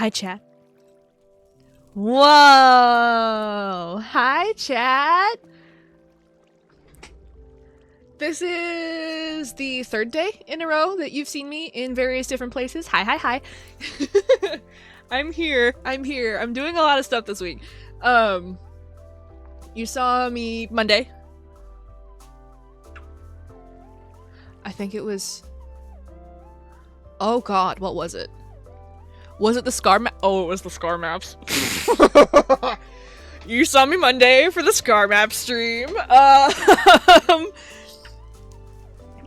Hi, chat. Whoa! Hi, chat! This is the third day in a row that you've seen me in various different places. Hi, hi, hi. I'm here. I'm doing a lot of stuff this week. You saw me Monday. I think it was... Oh god, what was it? Was it the scar map? Oh, it was the scar maps. You saw me Monday for the scar map stream.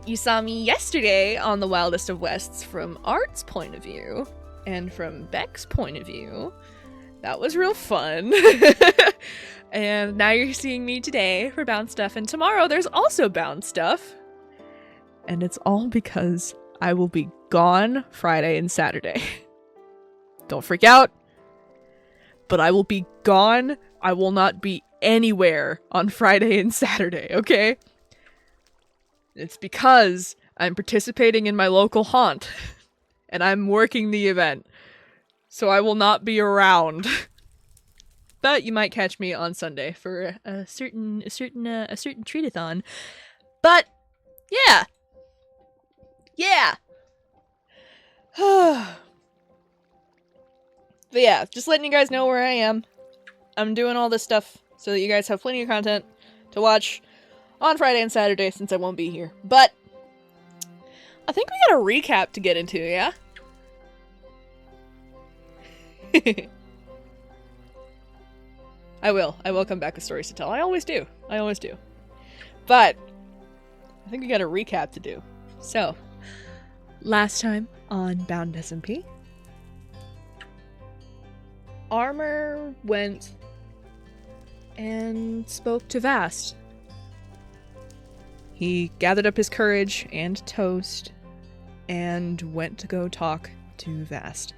You saw me yesterday on the Wildest of Wests from Art's point of view, and from Beck's point of view. That was real fun. And now you're seeing me today for Bound Stuff, and tomorrow there's also Bound Stuff. And it's all because I will be gone Friday and Saturday. Don't freak out. But I will be gone. I will not be anywhere on Friday and Saturday, okay? It's because I'm participating in my local haunt. And I'm working the event. So I will not be around. But you might catch me on Sunday for a certain treat-a-thon. But yeah. Yeah. But yeah, just letting you guys know where I am. I'm doing all this stuff so that you guys have plenty of content to watch on Friday and Saturday since I won't be here. But I think we got a recap to get into, yeah? I will come back with stories to tell. I always do. But I think we got a recap to do. So, last time on Bound SMP, Armor went and spoke to Vast. He gathered up his courage and toast and went to go talk to Vast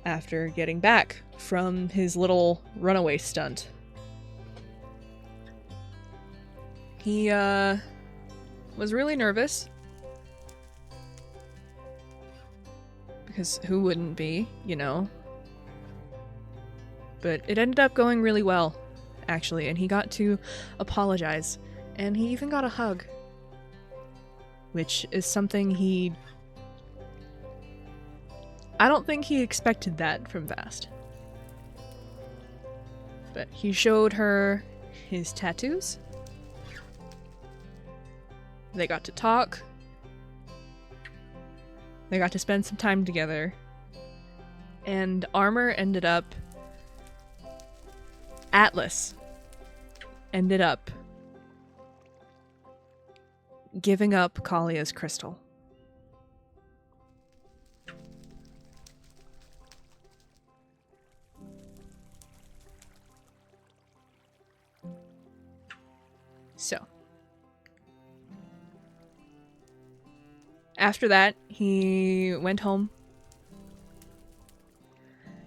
after getting back from his little runaway stunt. He was really nervous. Because who wouldn't be, you know? But it ended up going really well, actually, and he got to apologize. And he even got a hug. Which is something I don't think he expected that from Vast. But he showed her his tattoos. They got to talk. They got to spend some time together. And Armor ended up... Atlas ended up giving up Kalia's crystal. So, after that, he went home.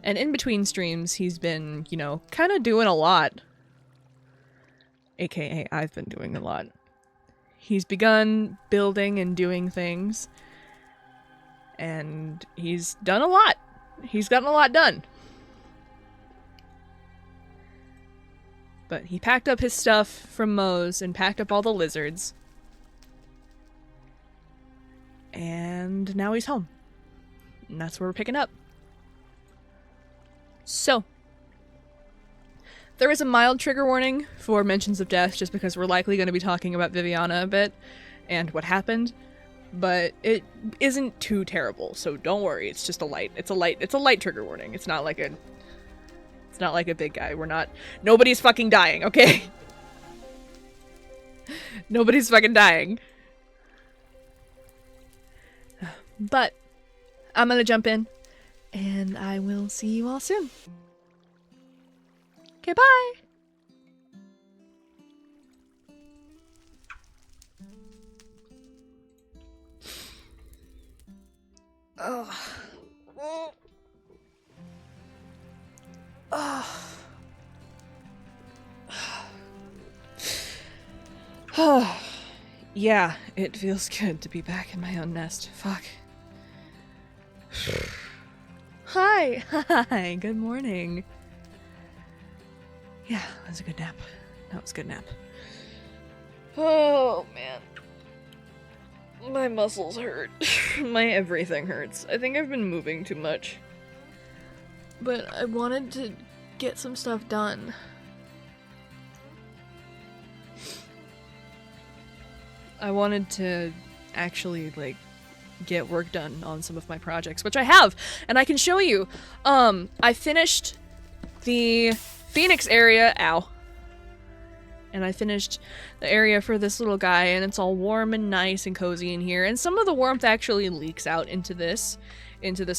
And in between streams, he's been, you know, kind of doing a lot. AKA, I've been doing a lot. He's begun building and doing things. And he's done a lot. He's gotten a lot done. But he packed up his stuff from Moe's and packed up all the lizards. And now he's home. And that's where we're picking up. So, there is a mild trigger warning for mentions of death, just because we're likely going to be talking about Viviana a bit, and what happened, but it isn't too terrible, so don't worry, it's just a light trigger warning. It's not like a big guy. Nobody's fucking dying, okay? Nobody's fucking dying. But, I'm gonna jump in. And I will see you all soon. Okay, bye! Oh. Oh. Yeah, it feels good to be back in my own nest. Fuck. hi! Hi, good morning. Yeah, that was a good nap. That was a good nap. Oh, man. My muscles hurt. My everything hurts. I think I've been moving too much. But I wanted to get some stuff done. I wanted to actually, like, get work done on some of my projects, which I have, and I can show you. I finished the Phoenix area, ow. And I finished the area for this little guy, and it's all warm and nice and cozy in here, and some of the warmth actually leaks out into this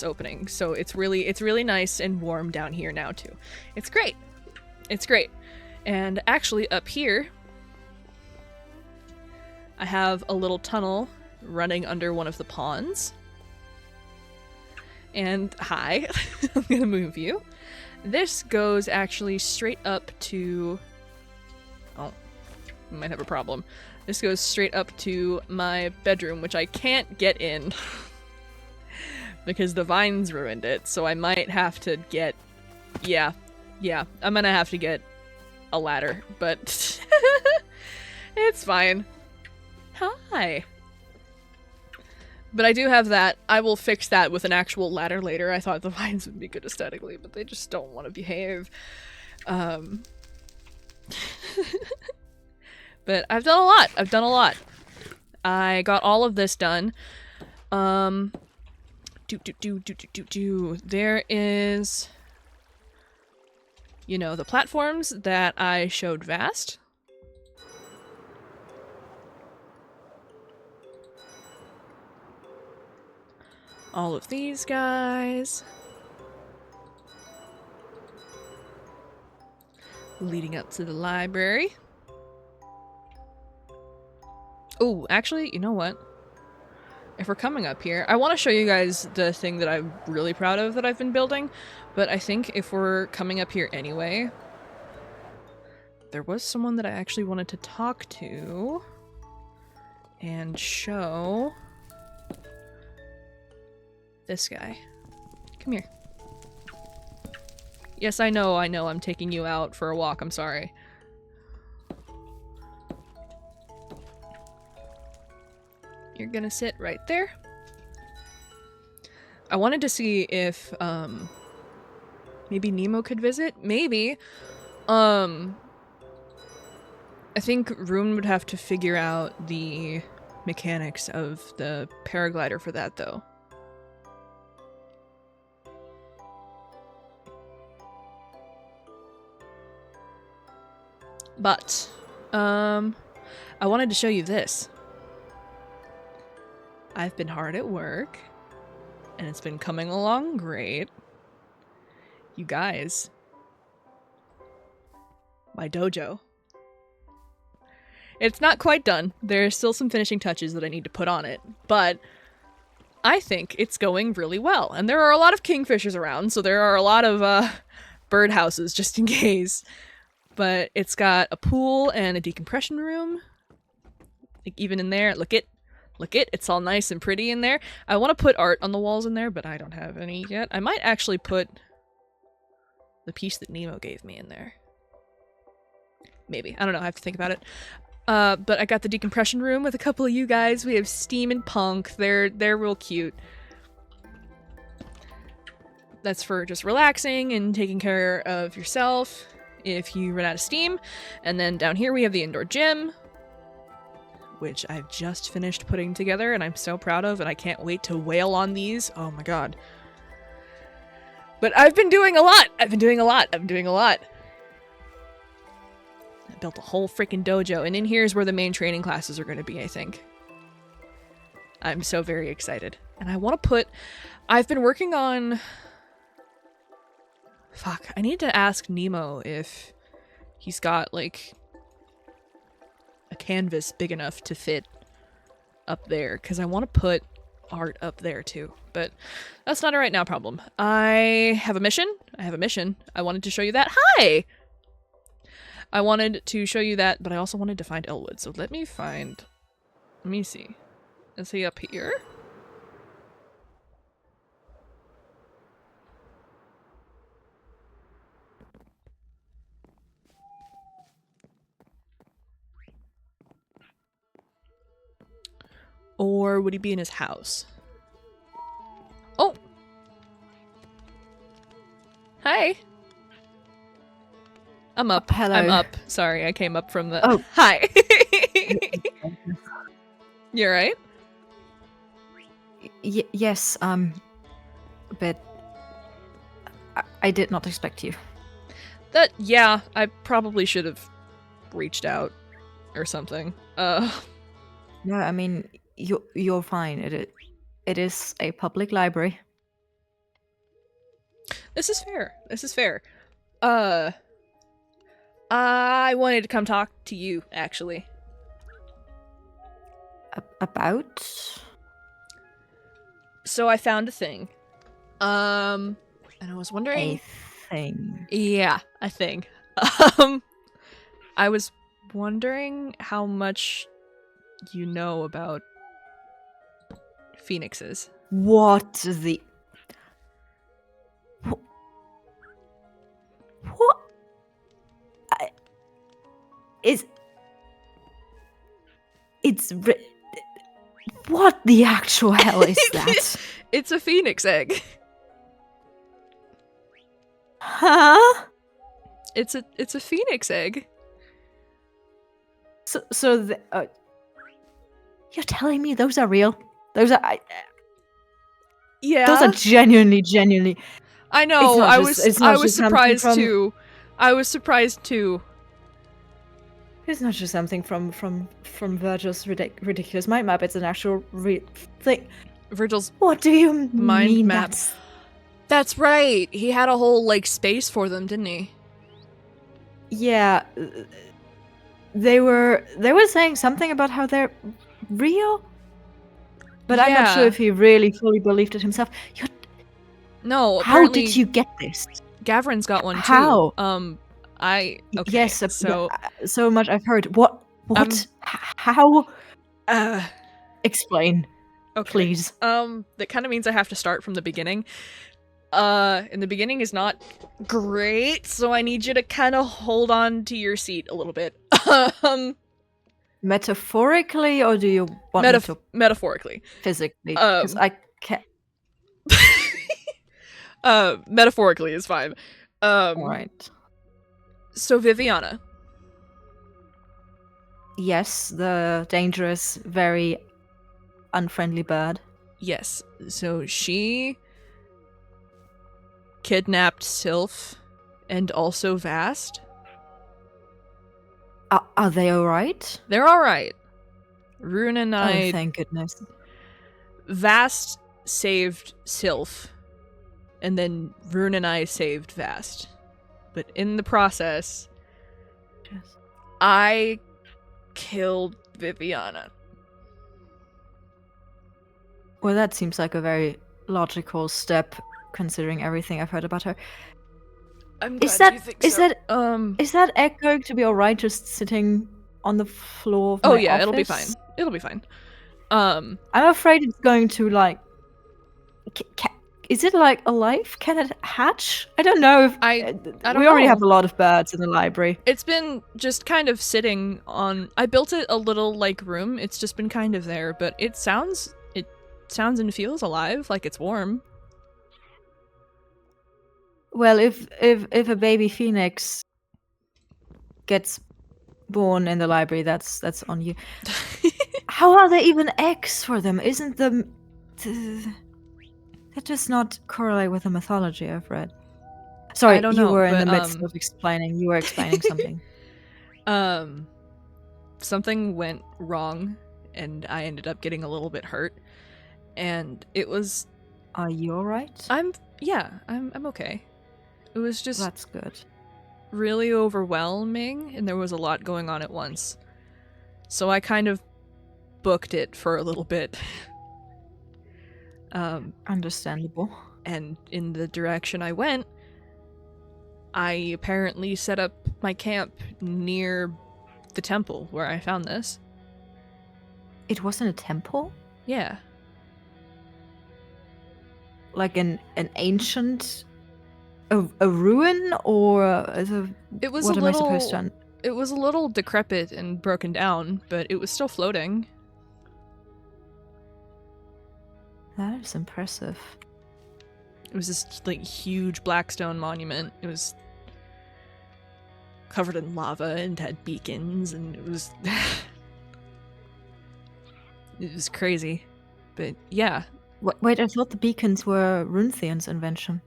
opening, so it's really nice and warm down here now too. It's great. It's great. And actually up here, I have a little tunnel running under one of the ponds. And hi, I'm gonna move you. This goes actually straight up to... Oh, I might have a problem. This goes straight up to my bedroom, which I can't get in. Because the vines ruined it, so I might have to get... Yeah, I'm gonna have to get a ladder, but... It's fine. Hi. But I do have that. I will fix that with an actual ladder later. I thought the vines would be good aesthetically, but they just don't want to behave. But I've done a lot. I've done a lot. I got all of this done. There is, you know, the platforms that I showed Vast. All of these guys. Leading up to the library. Oh, actually, you know what? If we're coming up here, I want to show you guys the thing that I'm really proud of that I've been building, but I think if we're coming up here anyway, there was someone that I actually wanted to talk to and show. This guy. Come here. Yes, I know, I'm taking you out for a walk, I'm sorry. You're gonna sit right there. I wanted to see if, maybe Nemo could visit? Maybe. I think Rune would have to figure out the mechanics of the paraglider for that, though. But, I wanted to show you this. I've been hard at work, and it's been coming along great. You guys. My dojo. It's not quite done. There's still some finishing touches that I need to put on it, but I think it's going really well. And there are a lot of kingfishers around, so there are a lot of, birdhouses just in case. But it's got a pool and a decompression room. Like, even in there, look it, it's all nice and pretty in there. I want to put art on the walls in there, but I don't have any yet. I might actually put the piece that Nemo gave me in there. Maybe. I don't know, I have to think about it. But I got the decompression room with a couple of you guys. We have Steam and Punk. They're real cute. That's for just relaxing and taking care of yourself if you run out of steam. And then down here we have the indoor gym, which I've just finished putting together and I'm so proud of, and I can't wait to wail on these. Oh my god. But I've been doing a lot! I built a whole freaking dojo, and in here is where the main training classes are going to be, I think. I'm so very excited. And I want to put... I've been working on... Fuck, I need to ask Nemo if he's got, like, a canvas big enough to fit up there, because I want to put art up there too, but that's not a right now problem. I have a mission. I wanted to show you that. Hi! I wanted to show you that, but I also wanted to find Elwood, so let me see. Is he up here? Or would he be in his house? Oh! Hi! I'm up. Hello. I'm up. Sorry, I came up from the... Oh. Hi! You alright? Yes, but I did not expect you. Yeah, I probably should have reached out or something. No, I mean, you're fine. It is a public library. This is fair. This is fair. I wanted to come talk to you, actually. About? So I found a thing. And I was wondering... A thing. Yeah, a thing. I was wondering how much you know about phoenixes. What the... What? What the actual hell is that? It's a phoenix egg. Huh? It's a phoenix egg. So you're telling me those are real? Those are Yeah. Those are genuinely. I know. I was surprised from... too. I was surprised too. It's not just something from Virgil's ridiculous mind map. It's an actual thing. Virgil's What do you mind mean? map. That's right. He had a whole like space for them, didn't he? Yeah. They were saying something about how they're real, but I'm not sure if he really fully believed it himself. No. How did you get this? Gavrin's got one too. How? Okay, yes. So much I've heard. What? How? Explain, okay. Please. That kind of means I have to start from the beginning. And the beginning is not great, so I need you to kind of hold on to your seat a little bit. Metaphorically, or do you want me to metaphorically? Physically, because I can't. Metaphorically is fine. Right. So Viviana. Yes, the dangerous, very unfriendly bird. Yes. So she kidnapped Sylph and also Vast. Are they alright? They're alright. Rune and I... Oh, thank goodness. Vast saved Sylph, and then Rune and I saved Vast. But in the process, yes. I killed Viviana. Well, that seems like a very logical step, considering everything I've heard about her. I'm glad you think so. Is that egg going to be alright just sitting on the floor of my office? It'll be fine. It'll be fine. I'm afraid it's going to, like... is it, like, alive? Can it hatch? I don't know if... I don't know. We already have a lot of birds in the library. It's been just kind of sitting on... I built it a little, like, room. It's just been kind of there, but it sounds and feels alive, like it's warm. Well, if a baby phoenix gets born in the library, that's on you. How are there even eggs for them? Isn't that does not correlate with the mythology I've read? Sorry, I don't know, you were in but, the midst of explaining. You were explaining something. Something went wrong, and I ended up getting a little bit hurt. And it was... Are you alright? I'm okay. It was just... That's good. Really overwhelming, and there was a lot going on at once. So I kind of booked it for a little bit. Understandable. And in the direction I went, I apparently set up my camp near the temple where I found this. It wasn't a temple? Yeah. Like an ancient... A ruin, or it was what a am little, I supposed to... It was a little decrepit and broken down, but it was still floating. That is impressive. It was this like huge black stone monument. It was covered in lava and had beacons, and it was it was crazy. But yeah, Wait, I thought the beacons were Runthian's invention.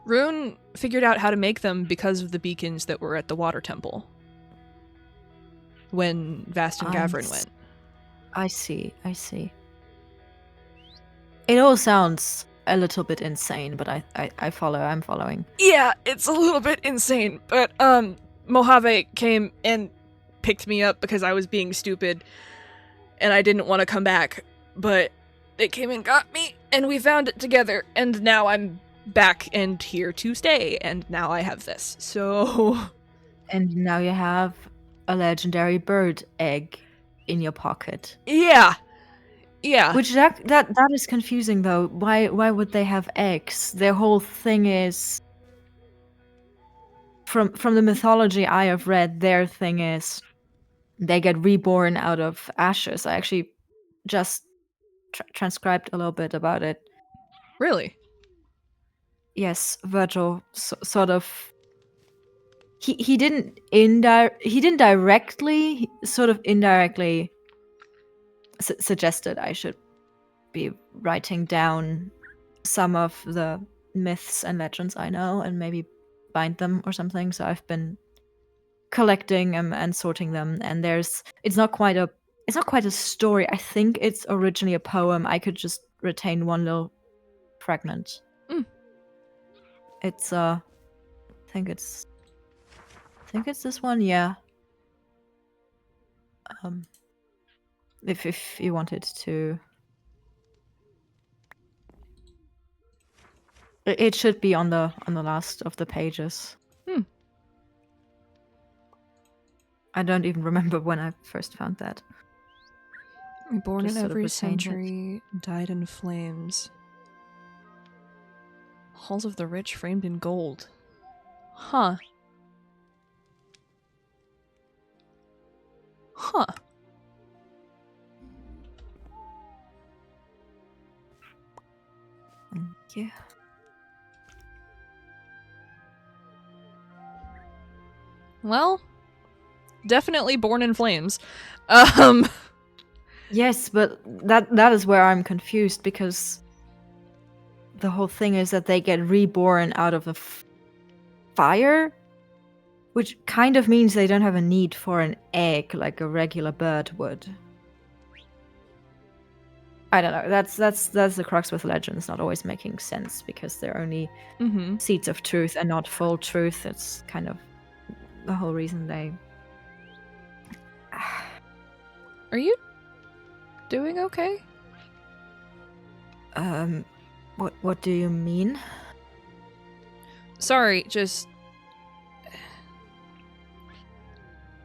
Rune figured out how to make them because of the beacons that were at the water temple when Vast and Gavrin went. I see. It all sounds a little bit insane, but I follow. I'm following. Yeah, it's a little bit insane, but Mojave came and picked me up because I was being stupid and I didn't want to come back, but they came and got me and we found it together, and now I'm back and here to stay, and now I have this. So And now you have a legendary bird egg in your pocket. Yeah. Which that is confusing though. Why would they have eggs? Their whole thing is from the mythology I have read, their thing is they get reborn out of ashes. I actually just transcribed a little bit about it. Really? Yes, Virgil sort of he didn't directly, sort of indirectly suggested I should be writing down some of the myths and legends I know and maybe bind them or something. So I've been collecting them and sorting them, and it's not quite a story. I think it's originally a poem. I could just retain one little fragment. It's I think it's this one, yeah. If you wanted to, it should be on the last of the pages. I don't even remember when I first found that. Reborn in every century, died in flames. Halls of the rich framed in gold. Huh. Yeah. Well, definitely born in flames. Yes, but that is where I'm confused, because the whole thing is that they get reborn out of a fire, which kind of means they don't have a need for an egg like a regular bird would. I don't know. That's the crux with legends not always making sense, because they're only seeds of truth and not full truth. It's kind of the whole reason they. Are you doing okay? What do you mean? Sorry, just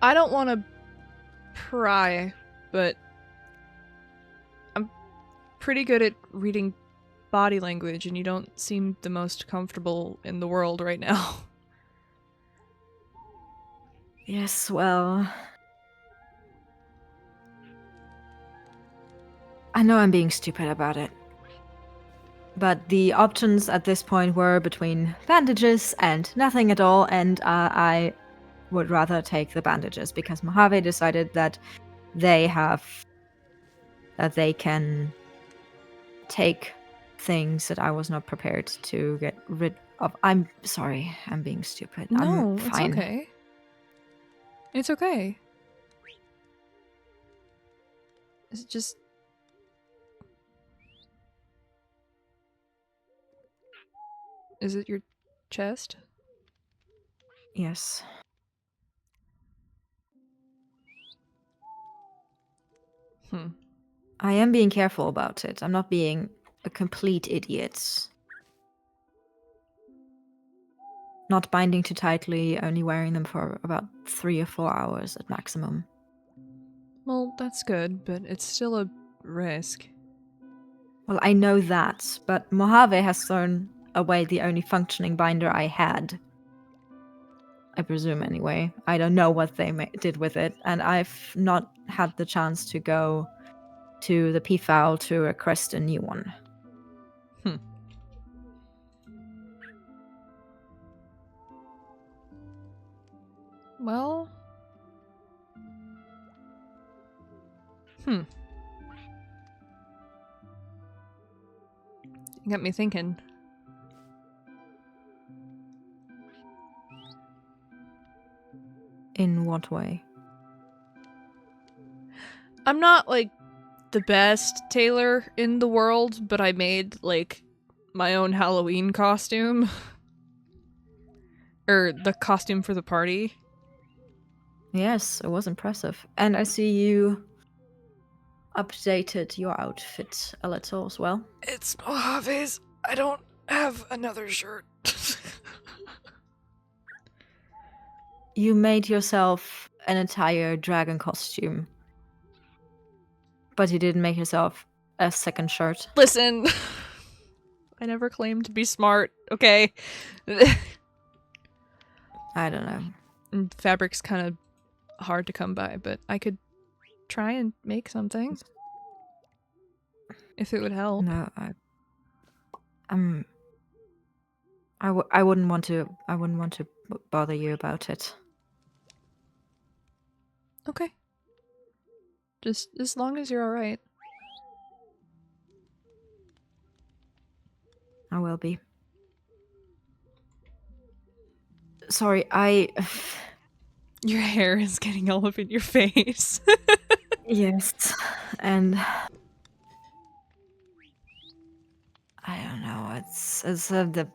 I don't want to pry, but I'm pretty good at reading body language, and you don't seem the most comfortable in the world right now. Yes, well, I know I'm being stupid about it, but the options at this point were between bandages and nothing at all, and I would rather take the bandages, because Mojave decided that they can take things that I was not prepared to get rid of. I'm sorry, I'm being stupid. No, I'm fine. It's okay. It's okay. It's just... Is it your chest? Yes. I am being careful about it. I'm not being a complete idiot. Not binding too tightly, only wearing them for about 3 or 4 hours at maximum. Well, that's good, but it's still a risk. Well, I know that, but Mojave has thrown away the only functioning binder I had. I presume, anyway. I don't know what they did with it, and I've not had the chance to go to the PFAL to request a new one. Well... You got me thinking. In what way? I'm not, like, the best tailor in the world, but I made, like, my own Halloween costume. Or the costume for the party. Yes, it was impressive. And I see you updated your outfit a little as well. It's Mojave's. I don't have another shirt. You made yourself an entire dragon costume. But you didn't make yourself a second shirt. Listen, I never claimed to be smart, okay? I don't know. And fabric's kind of hard to come by, but I could try and make something. If it would help. No, I wouldn't want to. I wouldn't want to bother you about it. Okay. Just as long as you're alright. I will be. Sorry, Your hair is getting all up in your face. Yes, and I don't know. It's the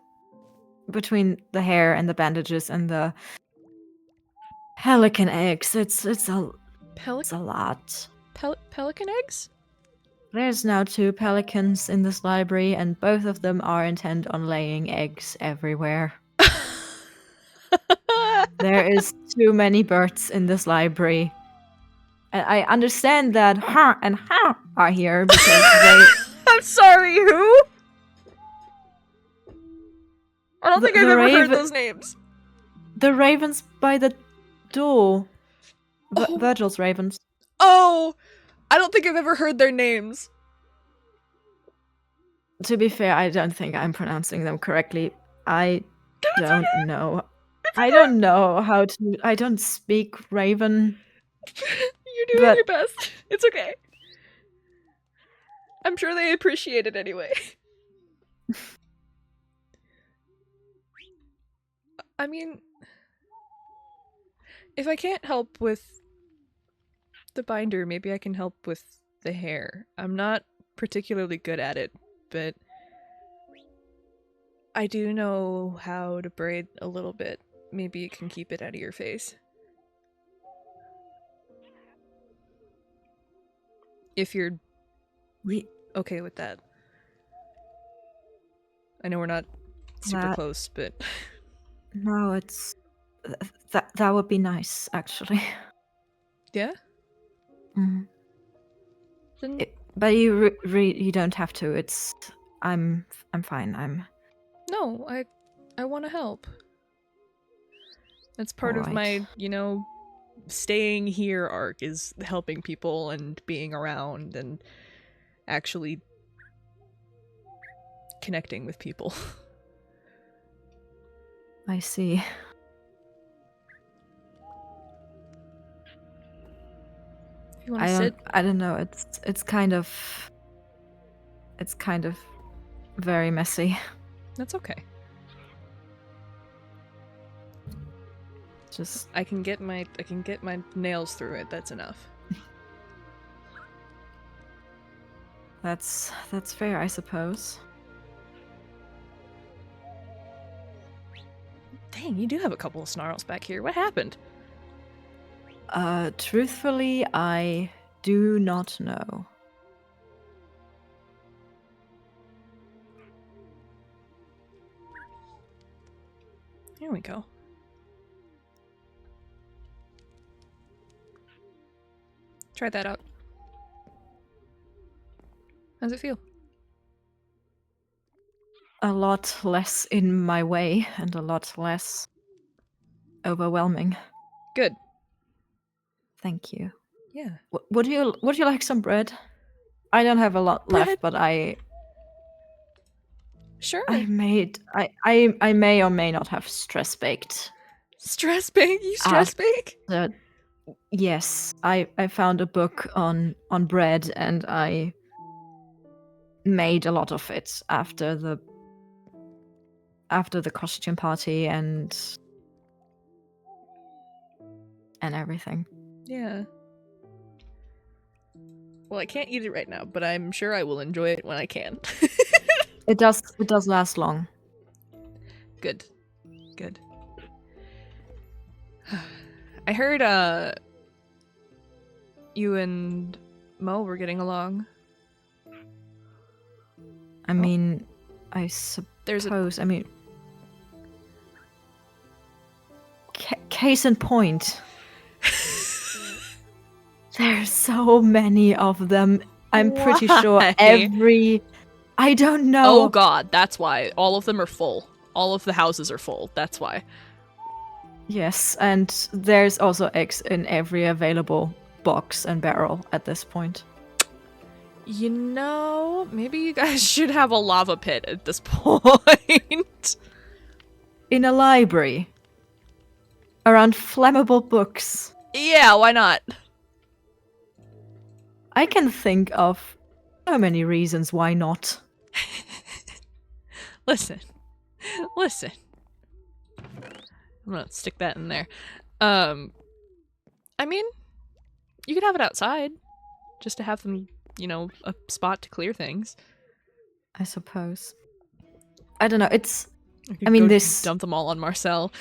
between the hair and the bandages and the pelican eggs. It's a lot. Pelican eggs? There's now 2 pelicans in this library, and both of them are intent on laying eggs everywhere. There is too many birds in this library. And I understand that "huh" and "huh" are here because they... I'm sorry, who? I don't think I've ever heard those names. The ravens by the door. Oh. Virgil's ravens. Oh! I don't think I've ever heard their names. To be fair, I don't think I'm pronouncing them correctly. I don't know. I don't know how to... I don't speak Raven. You're doing your best. It's okay. I'm sure they appreciate it anyway. I mean, if I can't help with the binder, maybe I can help with the hair. I'm not particularly good at it, but I do know how to braid a little bit. Maybe you can keep it out of your face. If you're okay with that. I know we're not super close, but... No, it's... That would be nice, actually. Yeah? Mm. Then... But you don't have to. It's... I'm fine. No, I want to help. That's part of my, staying here arc, is helping people and being around and actually connecting with people. I see. If you want to sit? I don't know. It's kind of very messy. That's okay. Just I can get my nails through it. That's enough. That's fair, I suppose. Dang, you do have a couple of snarls back here. What happened? Truthfully, I do not know. Here we go. Try that out. How's it feel? A lot less in my way and a lot less overwhelming. Good. Thank you. Yeah. Would you like some bread? I don't have a lot left, but I... Sure. I may or may not have stress baked Stress bake? You stress bake? Yes, I found a book on bread, and I made a lot of it after the costume party and everything. Yeah. Well, I can't eat it right now, but I'm sure I will enjoy it when I can. It does last long. Good. I heard you and Mo were getting along. I mean, I suppose. I mean, case in point. There's so many of them. I'm pretty sure every... I don't know. Oh god, that's why. All of them are full. All of the houses are full. That's why. Yes, and there's also eggs in every available box and barrel at this point. You know, maybe you guys should have a lava pit at this point. In a library. Around flammable books. Yeah, why not? I can think of so many reasons why not. Listen. I'm gonna stick that in there. I mean, you could have it outside. Just to have them, you know, a spot to clear things. I suppose. I don't know, it's... I mean, this... dump them all on Marcel.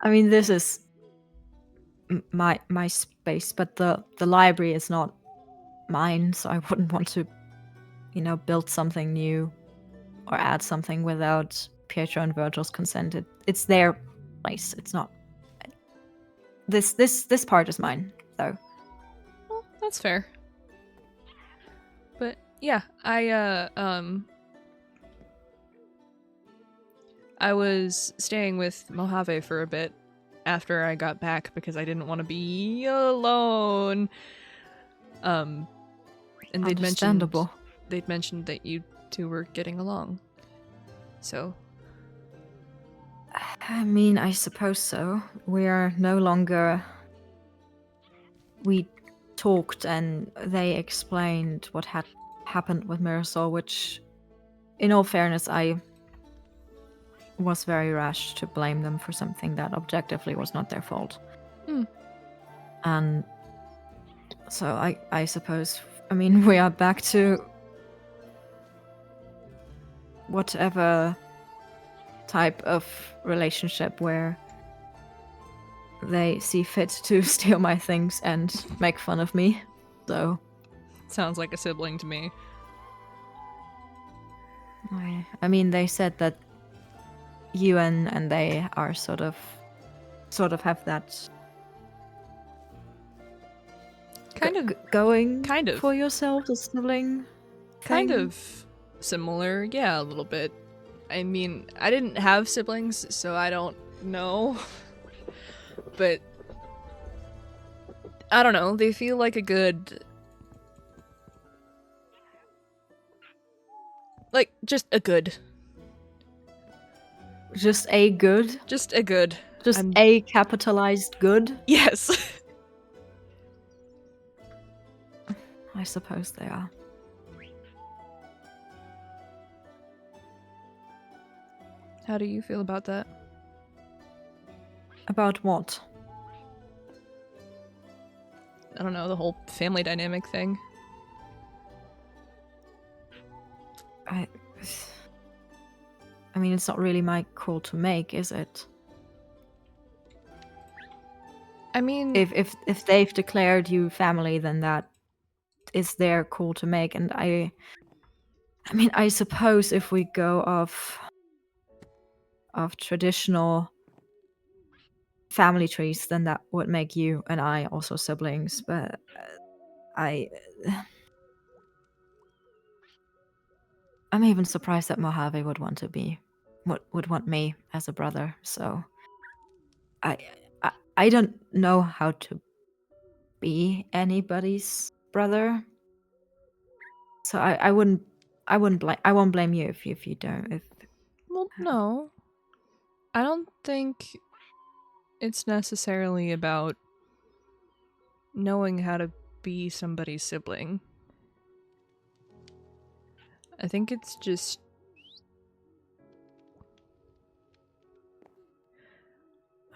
I mean, this is my space, but the library is not mine, so I wouldn't want to, you know, build something new or add something without Pietro and Virgil's consent. It's their place. It's not... This part is mine, though. Well, that's fair. But yeah, I was staying with Mojave for a bit after I got back because I didn't want to be alone. And they'd mentioned that you two were getting along. So I mean, I suppose so. We are no longer... We talked and they explained what had happened with Mirasol, which, in all fairness, I was very rash to blame them for something that objectively was not their fault. And so I suppose, I mean, we are back to whatever type of relationship where they see fit to steal my things and make fun of me. So sounds like a sibling to me. I mean, they said that you and they are sort of have that going for yourself, a sibling kind thing. of similar, yeah, a little bit. I mean, I didn't have siblings, so I don't know. But I don't know, they feel like a good... Like, just a good. Just a good? Just a good. Just a capitalized good? Yes. I suppose they are. How do you feel about that? About what? I don't know, the whole family dynamic thing. I mean, it's not really my call to make, is it? I mean... If they've declared you family, then that is their call to make, and I mean, I suppose if we go of traditional family trees, then that would make you and I also siblings, but I'm even surprised that Mojave would want me as a brother, so I don't know how to be anybody's brother. So I won't blame you if you don't. Well, no. I don't think it's necessarily about knowing how to be somebody's sibling. I think it's just...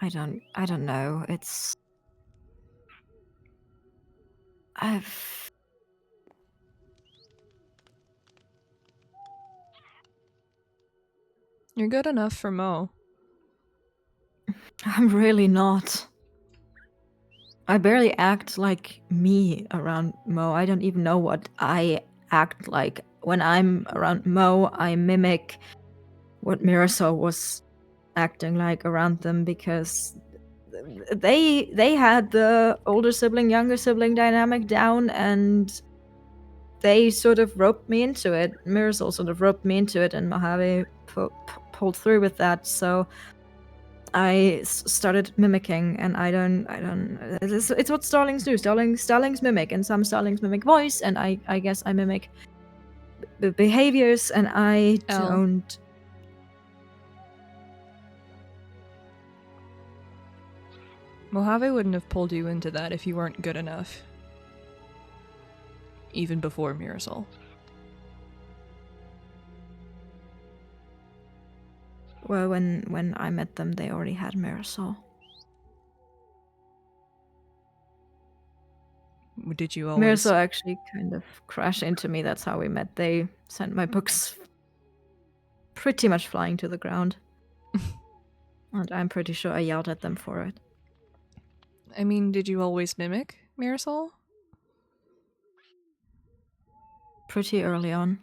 I don't know. It's... You're good enough for Mo. I'm really not. I barely act like me around Mo. I don't even know what I act like. When I'm around Mo, I mimic what Mirasol was acting like around them, because they had the older sibling, younger sibling dynamic down, and they sort of roped me into it. Mirasol sort of roped me into it, and Mojave pulled through with that. So I started mimicking, and I don't. It's what starlings do. Starlings mimic, and some starlings mimic voice, and I guess I mimic behaviors, and I don't. Mojave wouldn't have pulled you into that if you weren't good enough. Even before Mirasol. Well, when I met them, they already had Mirasol. Did you always? Mirasol actually kind of crashed into me. That's how we met. They sent my books pretty much flying to the ground. And I'm pretty sure I yelled at them for it. I mean, did you always mimic Mirasol? Pretty early on.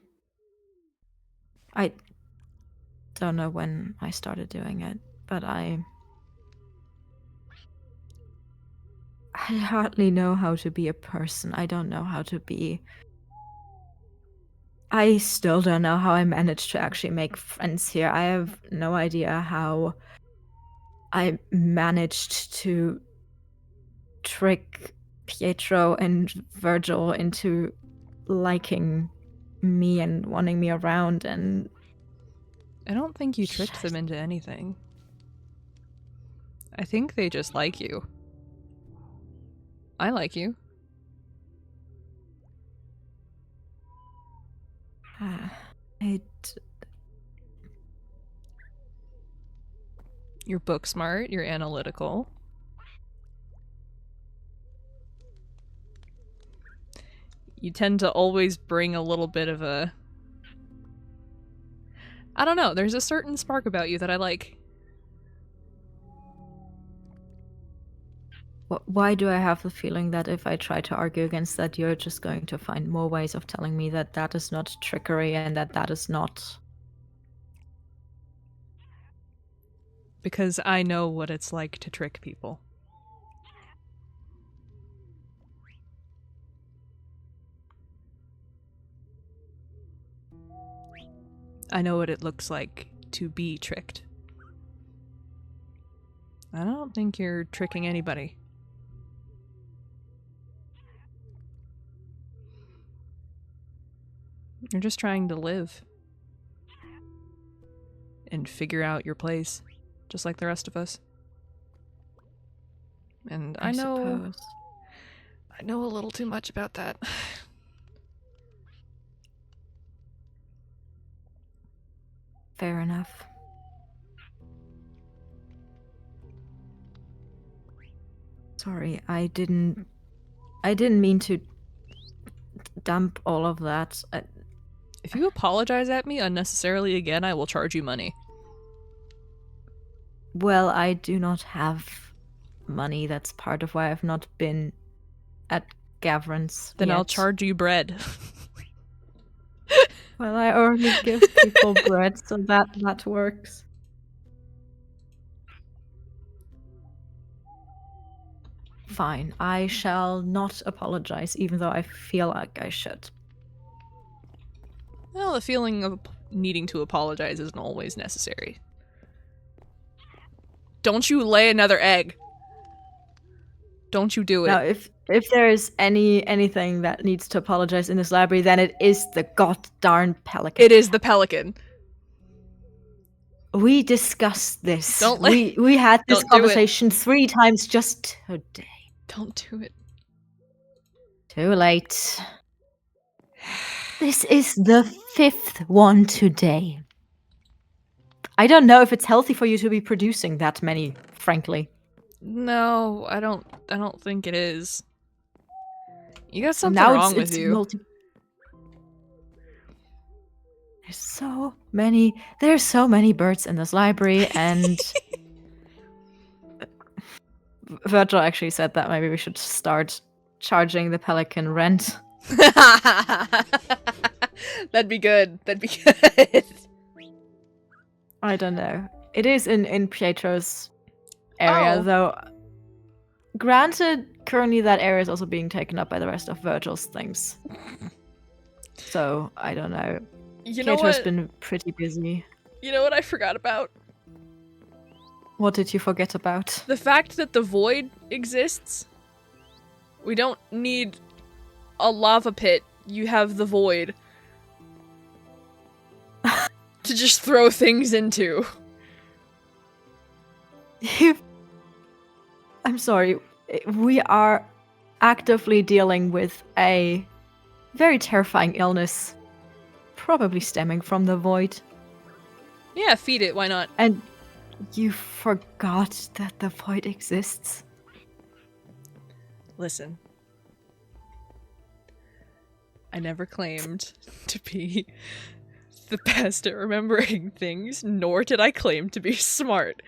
I don't know when I started doing it, but I hardly know how to be a person. I don't know how to be... I still don't know how I managed to actually make friends here. I have no idea how I managed to trick Pietro and Virgil into liking me and wanting me around, and... I don't think you tricked them into anything. I think they just like you. I like you. You're book smart, you're analytical. You tend to always bring a little bit of a... I don't know, there's a certain spark about you that I like. Why do I have the feeling that if I try to argue against that, you're just going to find more ways of telling me that that is not trickery and that that is not... Because I know what it's like to trick people. I know what it looks like to be tricked. I don't think you're tricking anybody. You're just trying to live. And figure out your place, just like the rest of us. And I know a little too much about that. Fair enough. Sorry, I didn't mean to dump all of that. If you apologize at me unnecessarily again, I will charge you money. Well, I do not have money. That's part of why I've not been at Gavrin's Then yet. I'll charge you bread. Well, I already give people bread, so that works. Fine, I shall not apologize, even though I feel like I should. Well, the feeling of needing to apologize isn't always necessary. Don't you lay another egg. Don't you do it. Now, if there is anything that needs to apologize in this library, then it is the god darn pelican. It is the pelican. We discussed this. Don't let- we had this don't do it. conversation 3 times just today. Don't do it. Too late. This is the 5th one today. I don't know if it's healthy for you to be producing that many, frankly. No, I don't think it is. You got something Now wrong with you. There's so many birds in this library, and Virgil actually said that maybe we should start charging the pelican rent. That'd be good. That'd be good. I don't know. It is in Pietro's area, though. Granted, currently that area is also being taken up by the rest of Virgil's things. So, I don't know. You know Pietro's what? been pretty busy. You know what I forgot about? What did you forget about? The fact that the void exists. We don't need a lava pit. You have the void. To just throw things into. I'm sorry. We are actively dealing with a very terrifying illness. Probably stemming from the void. Yeah, feed it. Why not? And you forgot that the void exists. Listen. I never claimed to be the best at remembering things, nor did I claim to be smart.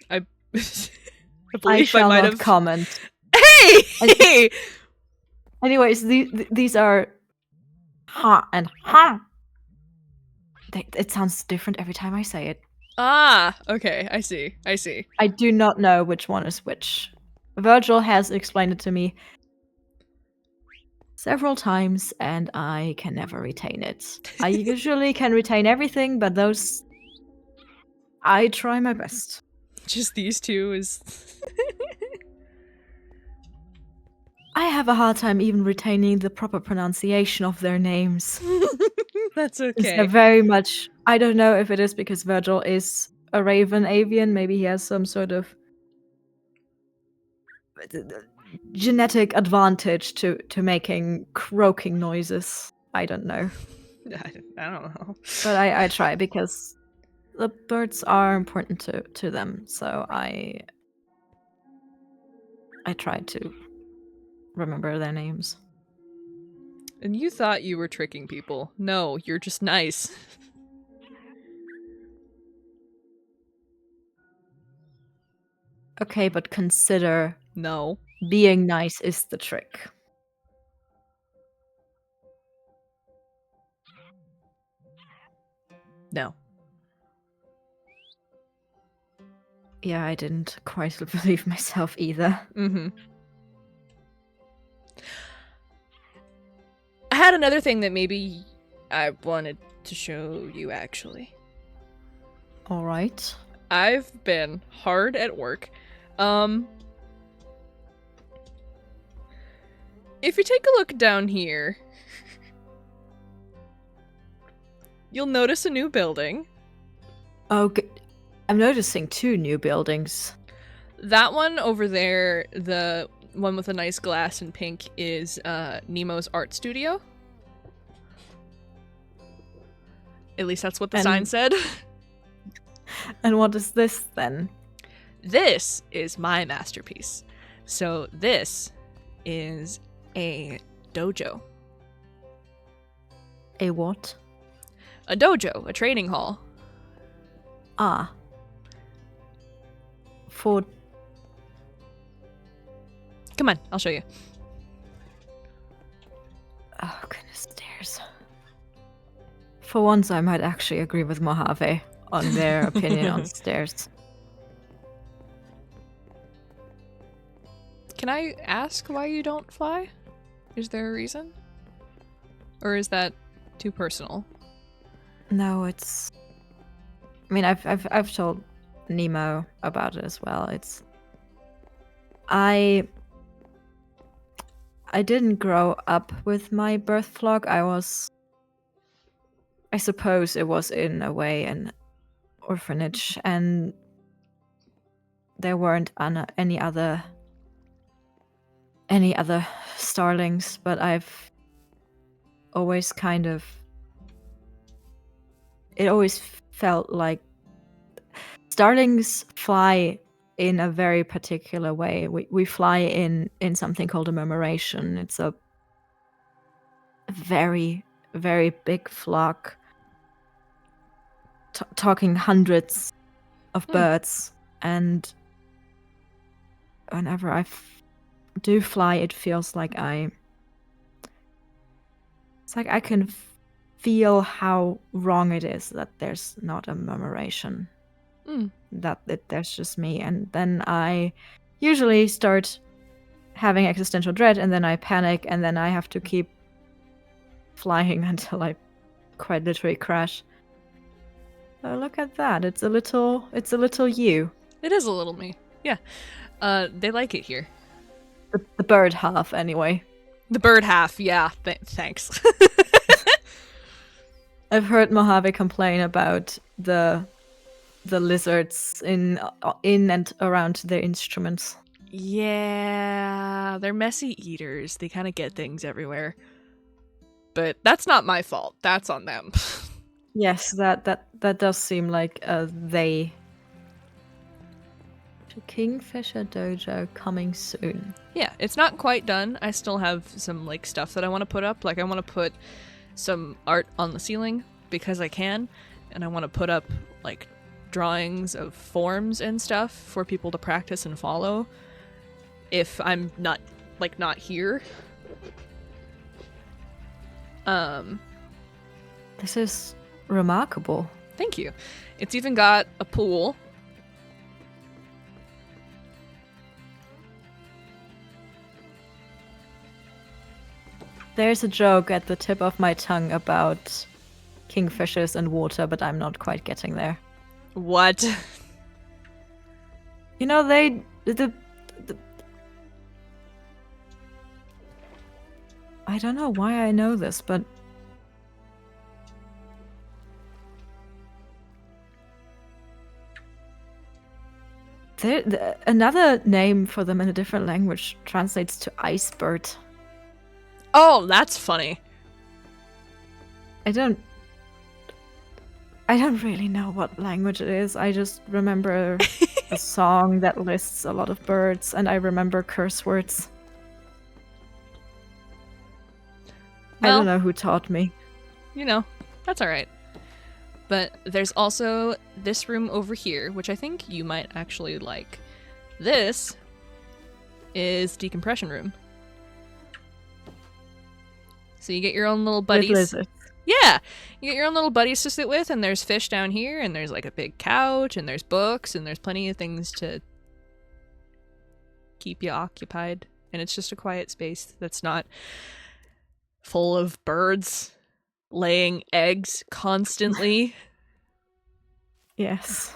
I believe I might have comment. Hey! Anyways, these are ha and ha. It sounds different every time I say it. Ah, okay, I see. I do not know which one is which. Virgil has explained it to me several times, and I can never retain it. I usually can retain everything, but those... I try my best. Just these two is... I have a hard time even retaining the proper pronunciation of their names. That's okay. They're very much... I don't know if it is because Virgil is a raven avian. Maybe he has some sort of genetic advantage to making croaking noises. I don't know. I don't know. But I try because the birds are important to them. So I try to remember their names. And you thought you were tricking people. No, you're just nice. Okay, but consider... No. Being nice is the trick. No. Yeah, I didn't quite believe myself either. Mm-hmm. I had another thing that maybe I wanted to show you, actually. All right. I've been hard at work. If you take a look down here, you'll notice a new building. Oh, I'm noticing 2 new buildings. That one over there, the one with the nice glass and pink, is Nemo's art studio. At least that's what the sign said. And what is this then? This is my masterpiece. So this is a dojo. A what? A dojo, a training hall. Ah. For... Come on, I'll show you. Oh, goodness, stairs. For once, I might actually agree with Mojave on their opinion on stairs. Can I ask why you don't fly? Is there a reason? Or is that too personal? No, it's... I mean, I've told Nemo about it as well. It's... I didn't grow up with my birth flock. I was I suppose it was in a way an orphanage, and there weren't any other starlings, but I've always it always felt like starlings fly in a very particular way. We fly in something called a murmuration. It's a very, very big flock, talking hundreds of birds, and whenever I do fly, it feels like it's like I can feel how wrong it is that there's not a murmuration. That there's just me, and then I usually start having existential dread, and then I panic, and then I have to keep flying until I quite literally crash. Oh, look at that! It's a little you. It is a little me. Yeah. They like it here. The bird half, anyway. The bird half, yeah. Thanks. I've heard Mojave complain about the lizards in and around their instruments. Yeah, they're messy eaters. They kind of get things everywhere. But that's not my fault. That's on them. Yes, that does seem like they. Kingfisher Dojo coming soon. Yeah, it's not quite done. I still have some like stuff that I want to put up. Like I want to put some art on the ceiling because I can, and I want to put up like drawings of forms and stuff for people to practice and follow if I'm not here. This is remarkable. Thank you. It's even got a pool. There's a joke at the tip of my tongue about kingfishers and water, but I'm not quite getting there. What? You know, I don't know why I know this, but another name for them in a different language translates to ice bird. Oh, that's funny. I don't really know what language it is. I just remember a song that lists a lot of birds, and I remember curse words. Well, I don't know who taught me. You know, that's all right. But there's also this room over here, which I think you might actually like. This is decompression room. So you get your own little buddies. With lizards. Yeah, you get your own little buddies to sit with, and there's fish down here, and there's like a big couch, and there's books, and there's plenty of things to keep you occupied. And it's just a quiet space that's not full of birds laying eggs constantly. Yes.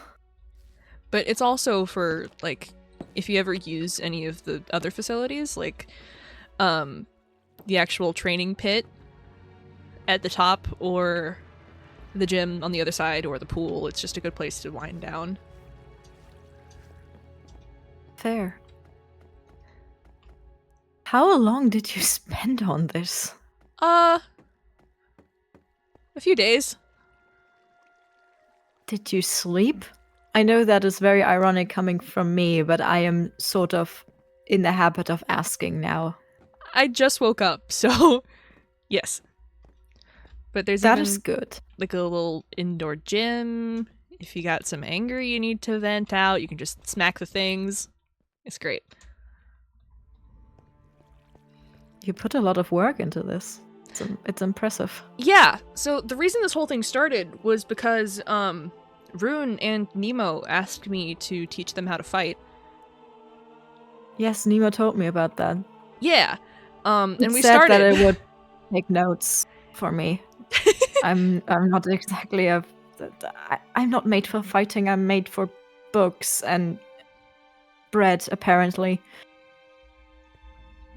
But it's also for, like, if you ever use any of the other facilities, like, the actual training pit at the top, or the gym on the other side, or the pool. It's just a good place to wind down. Fair. How long did you spend on this? A few days. Did you sleep? I know that is very ironic coming from me, but I am sort of in the habit of asking now. I just woke up, so yes. But there's that even, is good. Like a little indoor gym. If you got some anger you need to vent out, you can just smack the things. It's great. You put a lot of work into this. It's impressive. Yeah. So the reason this whole thing started was because Rune and Nemo asked me to teach them how to fight. Yes, Nemo told me about that. Yeah. And we said started that it would take notes for me. I'm not exactly I'm not made for fighting. I'm made for books and bread, apparently.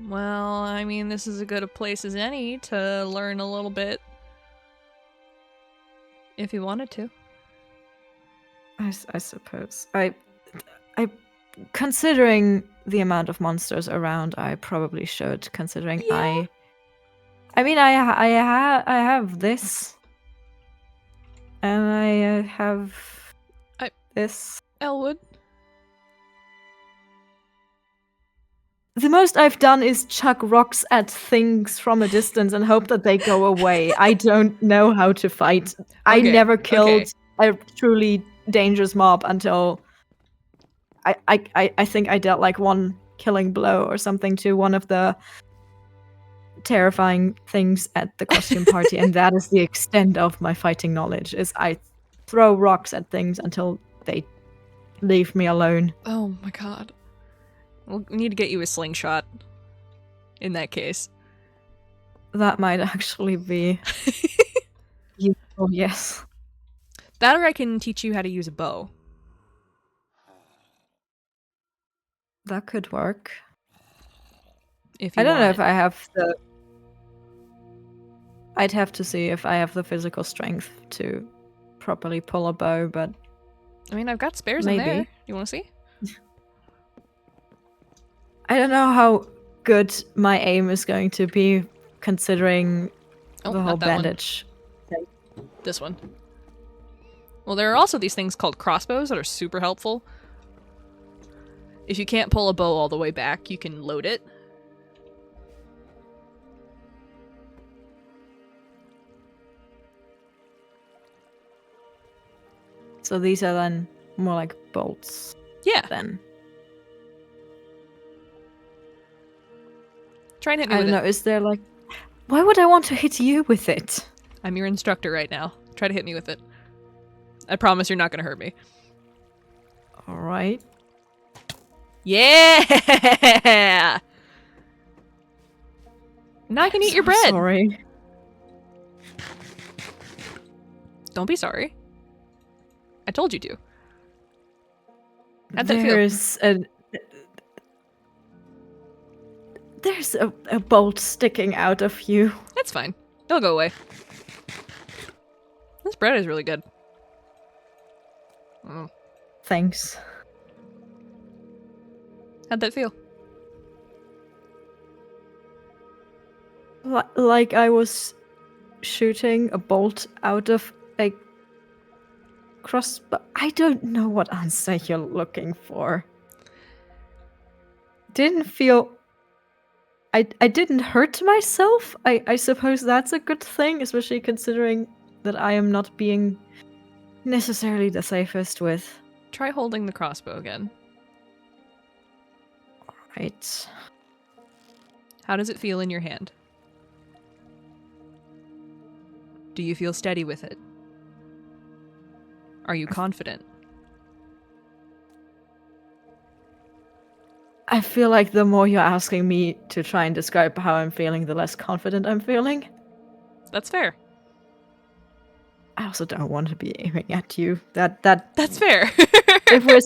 Well, I mean, this is as good a place as any to learn a little bit. If you wanted to. I suppose. I considering the amount of monsters around, I probably should. Considering Yeah. I mean, I have this, and I have this. Elwood. The most I've done is chuck rocks at things from a distance and hope that they go away. I don't know how to fight. I Okay, never killed okay. a truly dangerous mob until I think I dealt like one killing blow or something to one of the terrifying things at the costume party, and that is the extent of my fighting knowledge. Is I throw rocks at things until they leave me alone. Oh my god. We'll need to get you a slingshot. In that case. That might actually be useful, yes. That or I can teach you how to use a bow. That could work. If you I don't know want if it. I have the... I'd have to see if I have the physical strength to properly pull a bow, but... I mean, I've got spares Maybe. in there. You want to see? I don't know how good my aim is going to be, considering Oh, the whole not that one. bandage. This one. Well, there are also these things called crossbows that are super helpful. If you can't pull a bow all the way back, you can load it. So these are then more like bolts, Yeah. then. Try and hit me I with don't it. know, is there like... Why would I want to hit you with it? I'm your instructor right now. Try to hit me with it. I promise you're not going to hurt me. Alright. Yeah! Now I can eat your bread. Sorry. Don't be sorry. I told you to. How'd that feel? There's a bolt sticking out of you. That's fine. It'll go away. This bread is really good. Mm. Thanks. How'd that feel? Like I was shooting a bolt out of a crossbow. I don't know what answer you're looking for. Didn't feel... I didn't hurt myself. I suppose that's a good thing, especially considering that I am not being necessarily the safest with. Try holding the crossbow again. Right. How does it feel in your hand? Do you feel steady with it? Are you confident? I feel like the more you're asking me to try and describe how I'm feeling, the less confident I'm feeling. That's fair. I also don't want to be aiming at you. That's fair. if we're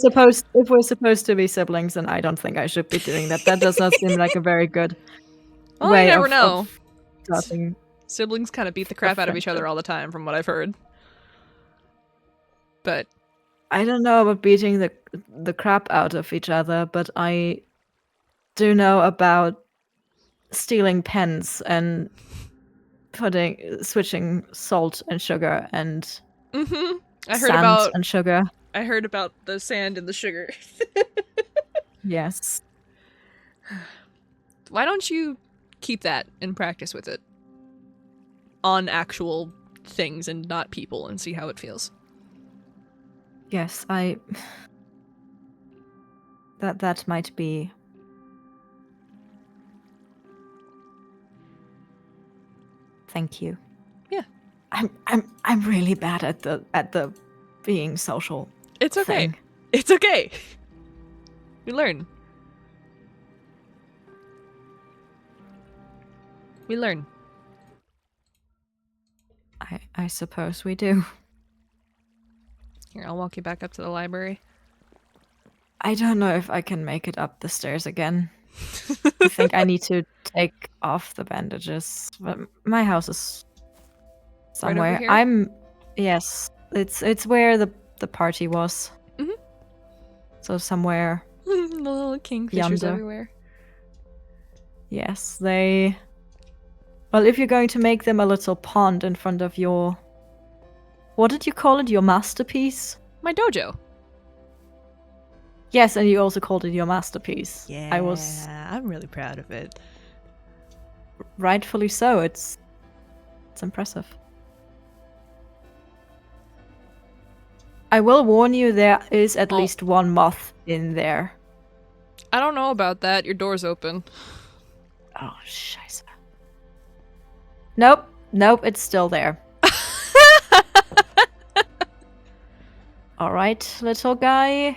supposed to be siblings, then I don't think I should be doing that. That does not seem like a very good Well, way you never of know. starting. Siblings kind of beat the crap out of each other all the time, from what I've heard. But I don't know about beating the crap out of each other, but I do know about stealing pens and switching salt and sugar and I sand and sugar. I heard about the sand and the sugar. Yes. Why don't you keep that and practice with it on actual things and not people and see how it feels? Yes, that might be. Thank you. Yeah. I'm really bad at the being social. It's okay. thing. It's okay. We learn. We learn. I suppose we do. Here, I'll walk you back up to the library. I don't know if I can make it up the stairs again. I think I need to take off the bandages. But my house is Right over somewhere. here? Yes, it's where the party was. Mhm. So somewhere The little kingfishers yonder. everywhere. Yes, they. Well, if you're going to make them a little pond in front of your. What did you call it? Your masterpiece? My dojo. Yes, and you also called it your masterpiece. Yeah, I was I'm really proud of it. rightfully so. It's impressive. I will warn you, there is at least one moth in there. I don't know about that. Your door's open. Oh, scheiße. Nope, it's still there. All right, little guy.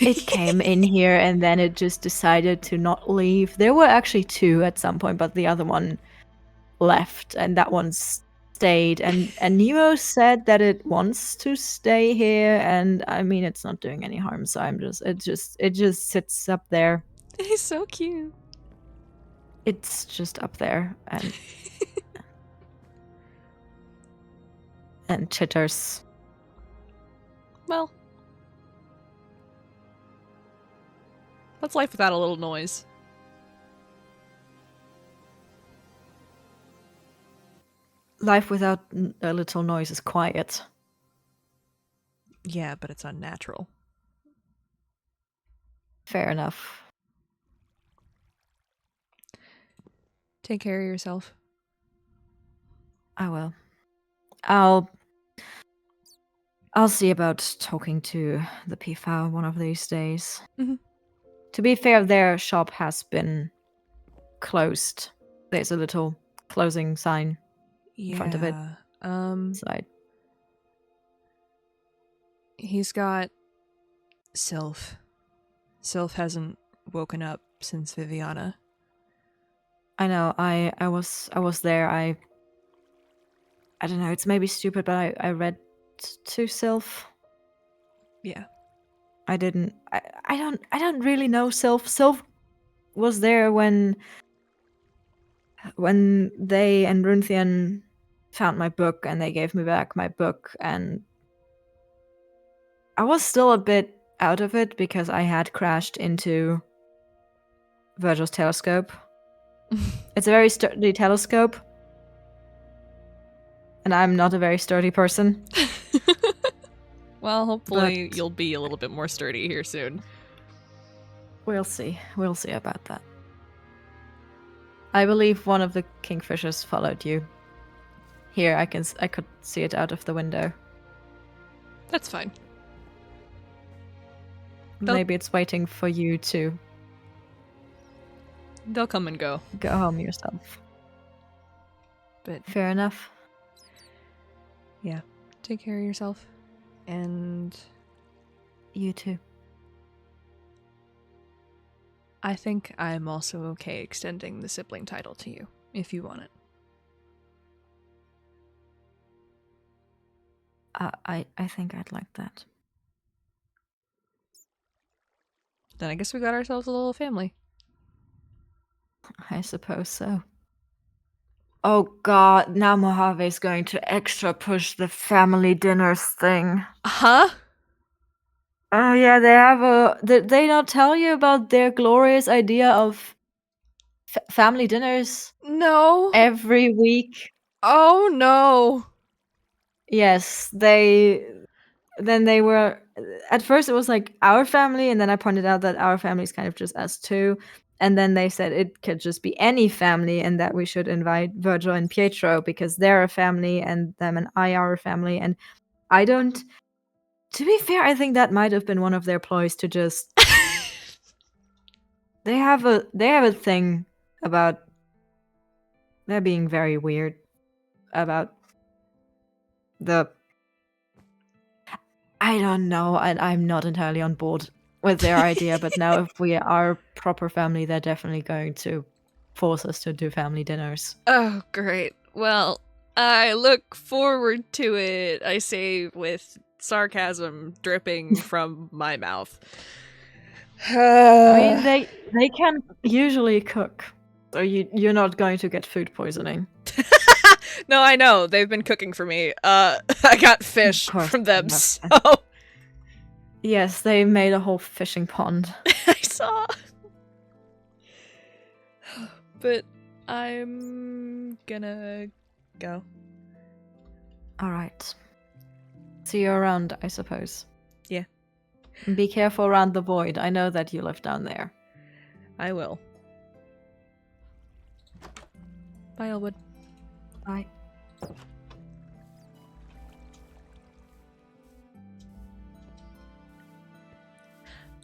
It came in here and then it just decided to not leave. There were actually two at some point, but the other one left and that one stayed. And Nemo said that it wants to stay here, and I mean it's not doing any harm, so it just sits up there. He's so cute. It's just up there and chitters. Well, what's life without a little noise? Life without a little noise is quiet. Yeah, but it's unnatural. Fair enough. Take care of yourself. I will. I'll see about talking to the PFAO one of these days. Mhm. To be fair, their shop has been closed. There's a little closing sign in front of it. Side. He's got Sylph. Sylph hasn't woken up since Viviana. I know. I was there. I don't know. It's maybe stupid, but I read to Sylph. Yeah. I didn't. I don't really know Sylph. Sylph was there when they and Runthian found my book and they gave me back my book, and I was still a bit out of it because I had crashed into Virgil's telescope. It's a very sturdy telescope, and I'm not a very sturdy person. Well, hopefully But- you'll be a little bit more sturdy here soon. We'll see. We'll see about that. I believe one of the kingfishers followed you. Here, I could see it out of the window. That's fine. Maybe it's waiting for you to They'll come and go. go home yourself. But Fair enough. yeah, take care of yourself. And You too. I think I'm also okay extending the sibling title to you, if you want it. I think I'd like that. Then I guess we got ourselves a little family. I suppose so. Oh god, now Mojave is going to extra push the family dinners thing. Huh? Oh yeah, they have did they not tell you about their glorious idea of family dinners No. every week? Oh no. Yes, they were at first it was like our family, and then I pointed out that our family is kind of just us two, and then they said it could just be any family and that we should invite Virgil and Pietro because they're a family and them and I are a family. And I don't, to be fair, I think that might have been one of their ploys to just they have a thing about they're being very weird about the I don't know. I'm not entirely on board with their idea, but now if we are a proper family, they're definitely going to force us to do family dinners. Oh, great. Well, I look forward to it, I say with sarcasm dripping from my mouth. I mean, they can usually cook, so you're not going to get food poisoning. No, I know. They've been cooking for me. I got fish Of course from they them, have. so Yes, they made a whole fishing pond. I saw. But I'm gonna go. Alright. See you around, I suppose. Yeah. And be careful around the void. I know that you live down there. I will. Bye, Elwood. Bye.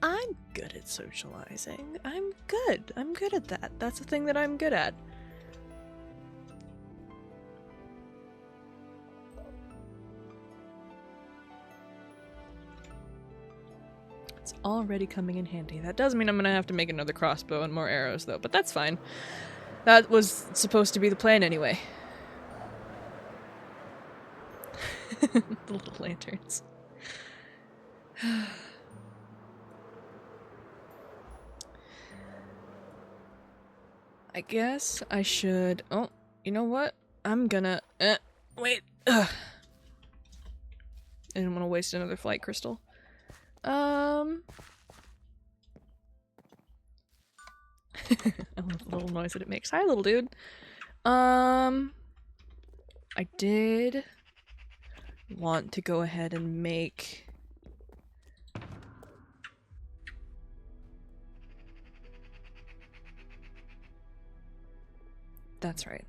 I'm good at socializing. I'm good. I'm good at that. That's the thing that I'm good at. It's already coming in handy. That does mean I'm gonna have to make another crossbow and more arrows, though, but that's fine. That was supposed to be the plan anyway. The little lanterns. I guess I should... Oh, you know what? I'm gonna... wait. Ugh. I didn't want to waste another flight crystal. I love the little noise that it makes. Hi, little dude. I did want to go ahead and make... That's right.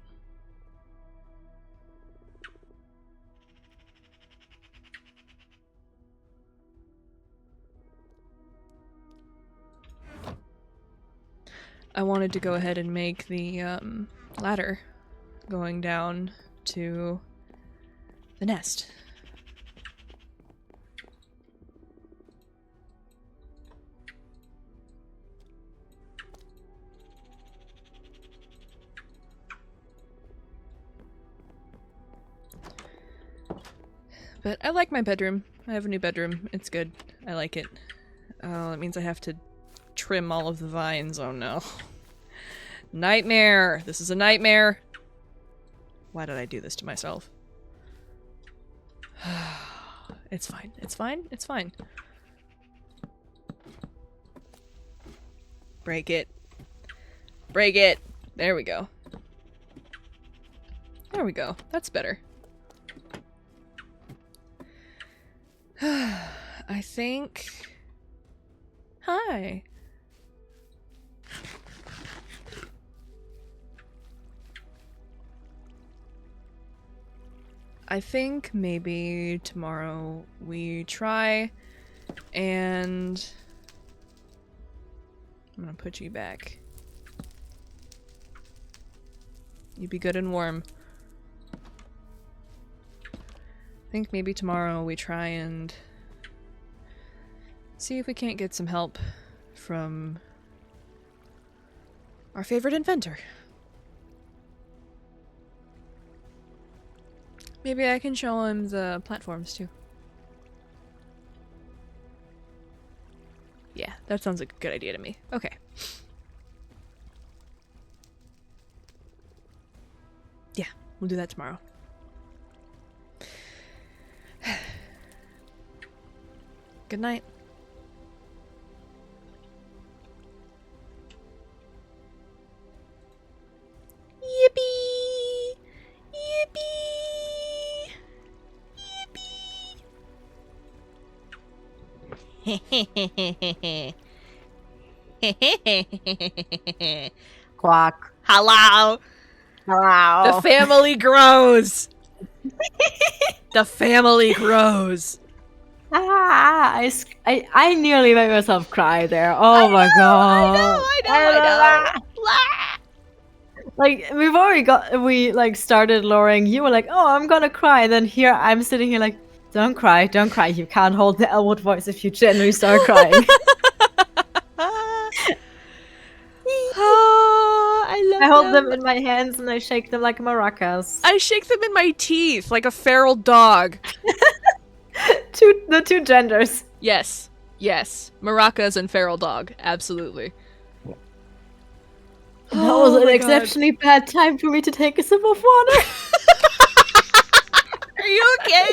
I wanted to go ahead and make the ladder going down to the nest. But I like my bedroom. I have a new bedroom. It's good. I like it. Oh, that means I have to trim all of the vines. Oh no. Nightmare! This is a nightmare! Why did I do this to myself? It's fine. It's fine. It's fine. Break it. Break it! There we go. There we go. That's better. I think... Hi. I think maybe tomorrow we try and... I'm gonna put you back. You be good and warm. I think maybe tomorrow we try and see if we can't get some help from our favorite inventor. Maybe I can show him the platforms too. Yeah, that sounds like a good idea to me. Okay. Yeah, we'll do that tomorrow. Good night. Yippee! Yippee! Yippee! Quack. Hello! Hello. The family grows! The family grows! I nearly made myself cry there. Oh my god. I know! Like we like started luring. You were like, "Oh, I'm gonna cry," and then here I'm sitting here like, "Don't cry, don't cry. You can't hold the Elwood voice if you genuinely start crying." Oh, I love I hold them in my hands and I shake them like maracas. I shake them in my teeth like a feral dog. The two genders. Yes. Yes. Maracas and feral dog. Absolutely. That was an exceptionally bad time for me to take a sip of water. Are you okay?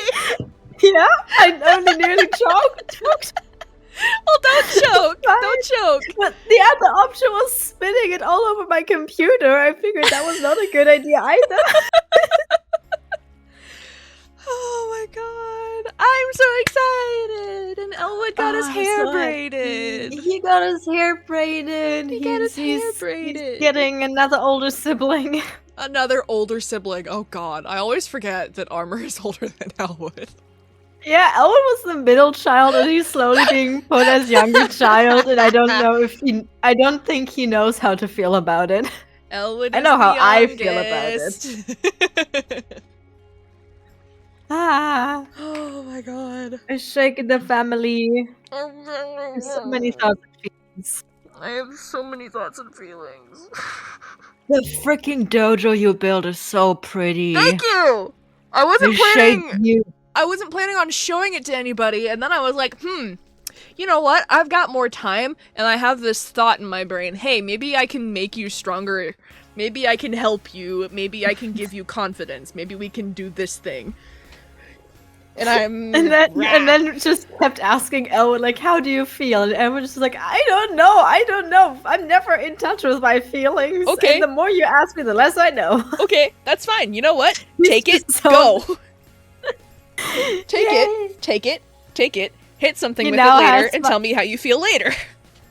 Yeah, I only nearly choked. Well, don't choke. Don't choke. But the other option was spinning it all over my computer. I figured that was not a good idea either. Oh my god. I'm so excited. And Elwood got his hair braided. He got his hair braided. He got his hair braided. He's getting another older sibling. Another older sibling. Oh god. I always forget that Armor is older than Elwood. Yeah, Elwood was the middle child, and he's slowly being put as younger child. And I don't think he knows how to feel about it. Elwood. I know how I feel about it. Oh my god. I shake the family. There's so many thoughts and feelings. I have so many thoughts and feelings. The freaking dojo you built is so pretty. Thank you! I wasn't planning on showing it to anybody, and then I was like, you know what? I've got more time, and I have this thought in my brain. Hey, maybe I can make you stronger. Maybe I can help you. Maybe I can give you confidence. Maybe we can do this thing. And then just kept asking Elwood, like, how do you feel? And Elwood just was like, I don't know. I'm never in touch with my feelings. Okay. And the more you ask me, the less I know. Okay, that's fine. You know what? Take it, go. Take it. Hit something with it later and tell me how you feel later.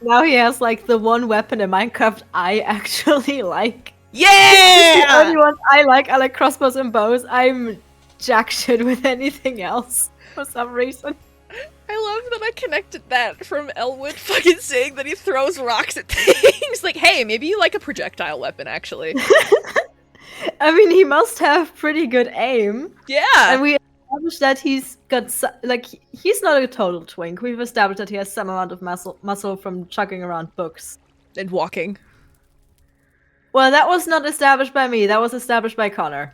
Now he has, like, the one weapon in Minecraft I actually like. Yeah! The only ones I like crossbows and bows. I'm jack shit with anything else for some reason. I love that I connected that from Elwood fucking saying that he throws rocks at things. Like, hey, maybe you like a projectile weapon, actually. I mean, he must have pretty good aim. Yeah. And we established that he's got, he's not a total twink. We've established that he has some amount of muscle from chugging around books. And walking. Well, that was not established by me. That was established by Connor.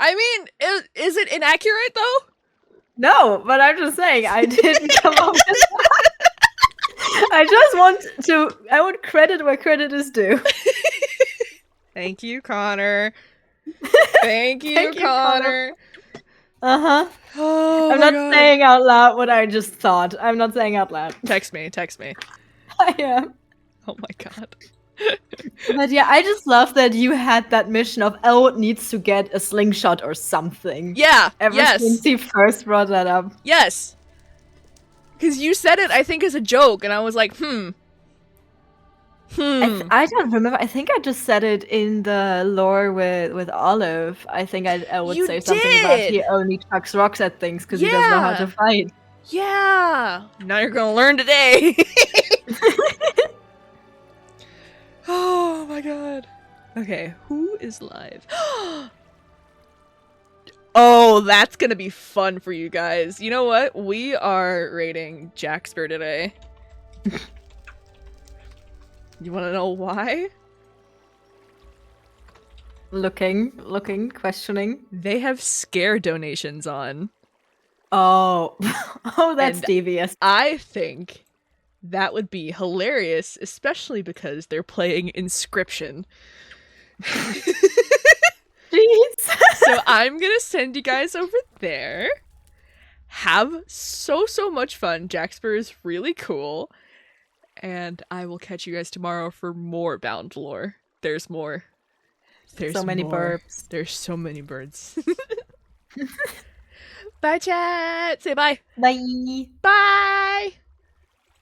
I mean, is it inaccurate, though? No, but I'm just saying, I didn't come up with that. I just want to, I would credit where credit is due. Thank you, Connor. Thank you, Connor. Uh-huh. Oh, I'm not saying out loud what I just thought. I'm not saying out loud. Text me. I am. Oh my god. But yeah, I just love that you had that mission of Elwood needs to get a slingshot or something. Yeah, Ever since he first brought that up. Yes. Because you said it, I think, as a joke, and I was like, I don't remember. I think I just said it in the lore with Olive. I think I would say something about he only chucks rocks at things because he doesn't know how to fight. Yeah. Now you're gonna learn today. Oh my god. Okay, who is live? Oh, that's gonna be fun for you guys. You know what? We are rating Jaxper today. You wanna know why? Looking, questioning. They have scare donations on. Oh. Oh, that's devious. I think that would be hilarious, especially because they're playing Inscription. Jeez. So I'm gonna send you guys over there. Have so much fun. Jaxper is really cool. And I will catch you guys tomorrow for more Bound lore. There's more. There's so many more. burps. There's so many birds. Bye, chat. Say bye. Bye. Bye.